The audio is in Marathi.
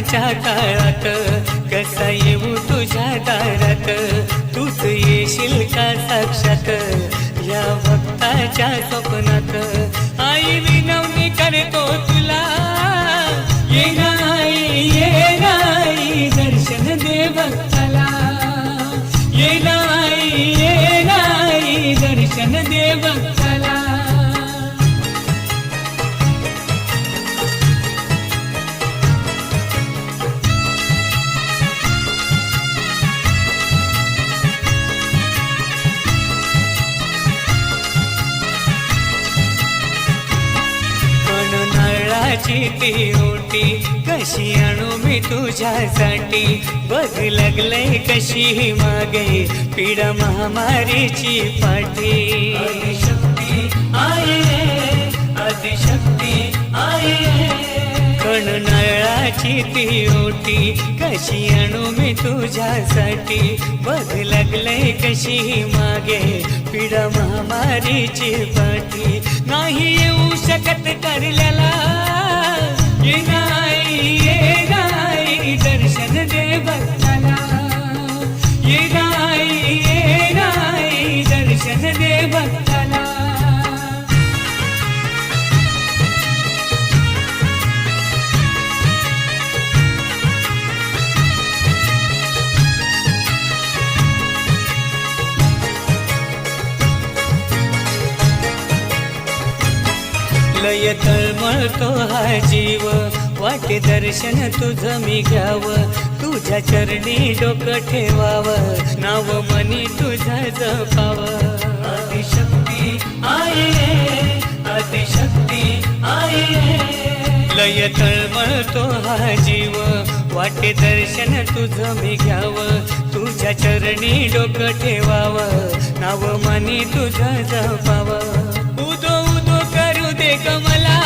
संकटाच्या काळात कसा येऊ तुझ्या दारात, तूच येशील का साक्षात या भक्ताच्या स्वप्नात. आई विनवणी करतो तुला, ये गाई दर्शन दे भक्ताला, ये गाई दर्शन दे भक्ताला. ती ओटी कशी आणू मी तुझ्यासाठी, बघ लागलंय कशी मागे पीडा महामारीची पाठी. आदिशक्ती आहे, आदिशक्ती आहे. कण नारळाची ती ओटी कशी आणू मी तुझ्यासाठी, बघ लागलंय कशी मागे पीडा महामारीची पाठी. नाही येऊ शकत करल्याला, ये गाई दर्शन दे भक्ताला, ये गाई दर्शन दे भक्ताला. लय तळमळतो हा जीव, वाटे दर्शन तुझं मी घ्यावं, तुझ्या चरणी डोकं ठेवावं, नाव मनी तुझं जपावं. आदिशक्ती आहे, आदिशक्ती आहे. लय तळमळतो हा जीव, वाटे दर्शन तुझं मी घ्यावं, तुझ्या चरणी डोकं ठेवावं, नाव मनी तुझं जपावं. उदो उदो करू दे कमला,